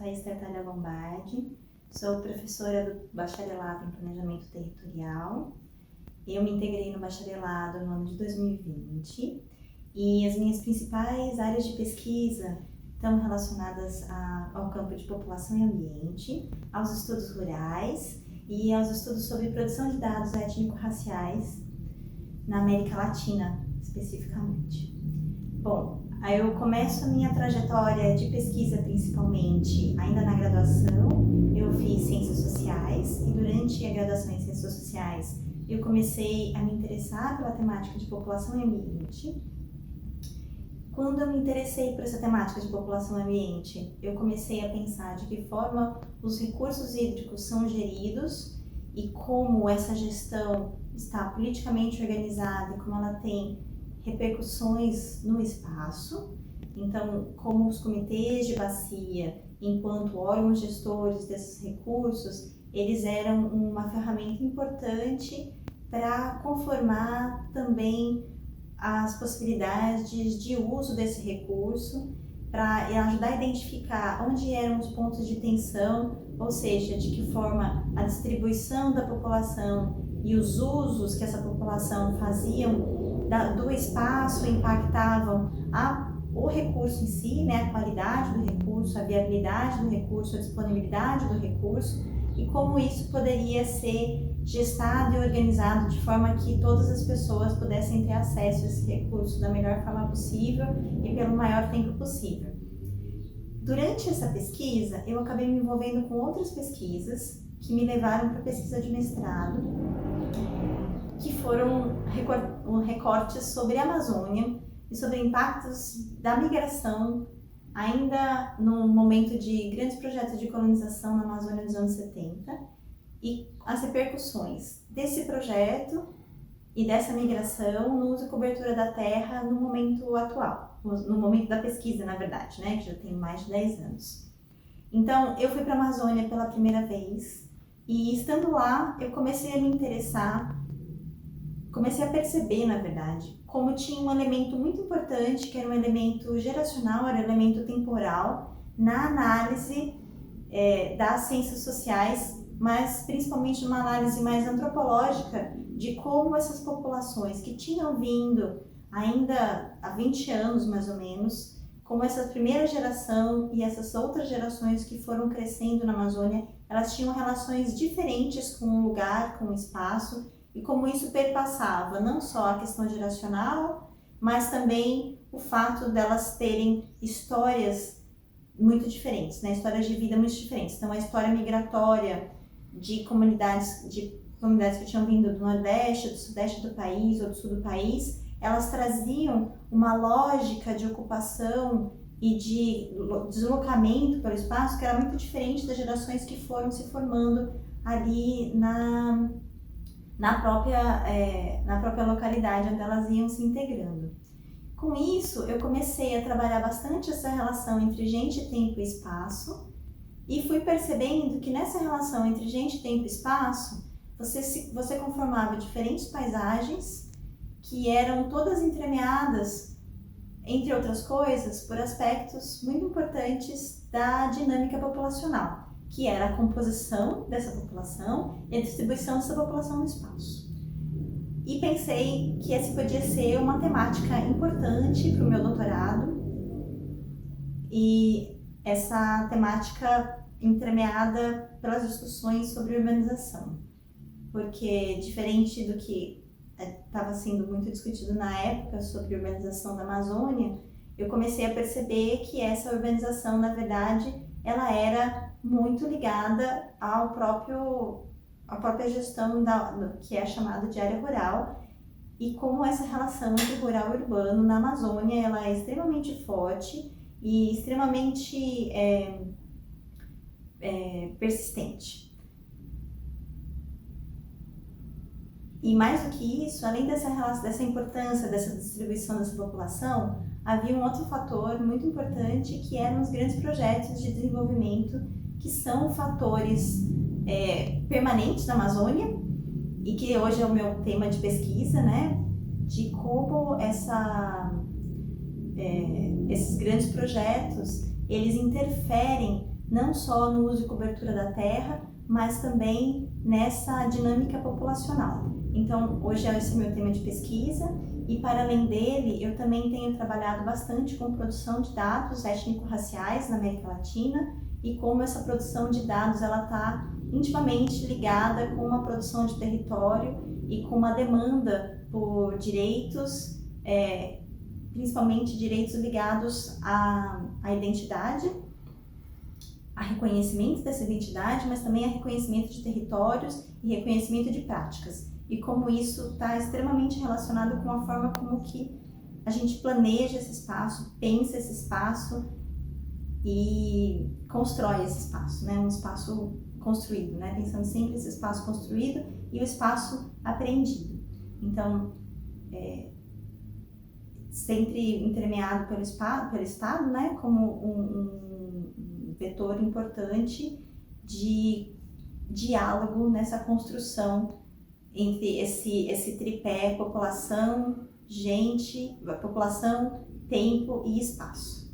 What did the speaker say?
Thaís Tartalha Lombardi, sou professora do bacharelado em Planejamento Territorial. Eu me integrei no bacharelado no ano de 2020 e as minhas principais áreas de pesquisa estão relacionadas ao campo de população e ambiente, aos estudos rurais e aos estudos sobre produção de dados étnico-raciais na América Latina, especificamente. Bom, aí eu começo a minha trajetória de pesquisa principalmente ainda na graduação. Eu fiz Ciências Sociais e durante a graduação em Ciências Sociais eu comecei a me interessar pela temática de população e ambiente. Quando eu me interessei por essa temática de população e ambiente, eu comecei a pensar de que forma os recursos hídricos são geridos e como essa gestão está politicamente organizada e como ela tem repercussões no espaço. Então, como os comitês de bacia, enquanto órgãos gestores desses recursos, eles eram uma ferramenta importante para conformar também as possibilidades de uso desse recurso, para ajudar a identificar onde eram os pontos de tensão, ou seja, de que forma a distribuição da população e os usos que essa população faziam do espaço impactavam o recurso em si, né, a qualidade do recurso, a viabilidade do recurso, a disponibilidade do recurso e como isso poderia ser gestado e organizado de forma que todas as pessoas pudessem ter acesso a esse recurso da melhor forma possível e pelo maior tempo possível. Durante essa pesquisa, eu acabei me envolvendo com outras pesquisas que me levaram para a pesquisa de mestrado, que foram recortes sobre a Amazônia e sobre impactos da migração, ainda no momento de grandes projetos de colonização na Amazônia dos anos 70, e as repercussões desse projeto e dessa migração no uso e cobertura da terra no momento atual, no momento da pesquisa, na verdade, né, que já tem mais de 10 anos. Então, eu fui para a Amazônia pela primeira vez e, estando lá, eu comecei a me interessar, comecei a perceber, na verdade, como tinha um elemento muito importante, que era um elemento geracional, era um elemento temporal, na análise das ciências sociais, mas principalmente numa análise mais antropológica de como essas populações que tinham vindo ainda há 20 anos, mais ou menos, como essa primeira geração e essas outras gerações que foram crescendo na Amazônia, elas tinham relações diferentes com o lugar, com o espaço, e como isso perpassava não só a questão geracional, mas também o fato delas terem histórias muito diferentes, né? Histórias de vida muito diferentes. Então, a história migratória de comunidades que tinham vindo do Nordeste, do Sudeste do país ou do Sul do país, elas traziam uma lógica de ocupação e de deslocamento pelo espaço que era muito diferente das gerações que foram se formando ali na própria localidade onde elas iam se integrando. Com isso, eu comecei a trabalhar bastante essa relação entre gente, tempo e espaço e fui percebendo que nessa relação entre gente, tempo e espaço, você conformava diferentes paisagens que eram todas entremeadas, entre outras coisas, por aspectos muito importantes da dinâmica populacional, que era a composição dessa população e a distribuição dessa população no espaço. E pensei que essa podia ser uma temática importante para o meu doutorado, e essa temática entremeada pelas discussões sobre urbanização, porque diferente do que estava sendo muito discutido na época sobre urbanização da Amazônia, eu comecei a perceber que essa urbanização, na verdade, ela era muito ligada à própria gestão que é chamada de área rural, e como essa relação entre rural e urbano na Amazônia ela é extremamente forte e extremamente persistente. E mais do que isso, além dessa importância dessa distribuição dessa população, havia um outro fator muito importante que eram os grandes projetos de desenvolvimento, que são fatores permanentes na Amazônia e que hoje é o meu tema de pesquisa, né? De como esses grandes projetos eles interferem não só no uso e cobertura da terra, mas também nessa dinâmica populacional. Então, hoje esse é o meu tema de pesquisa e, para além dele, eu também tenho trabalhado bastante com produção de dados étnico-raciais na América Latina e como essa produção de dados ela está intimamente ligada com uma produção de território e com uma demanda por direitos, principalmente direitos ligados à identidade, a reconhecimento dessa identidade, mas também a reconhecimento de territórios e reconhecimento de práticas. E como isso está extremamente relacionado com a forma como que a gente planeja esse espaço, pensa esse espaço e constrói esse espaço, né? Um espaço construído, né? Pensando sempre esse espaço construído e o espaço apreendido. Então, sempre entremeado pelo Estado, né? Como um vetor importante de diálogo nessa construção entre esse tripé população, tempo e espaço.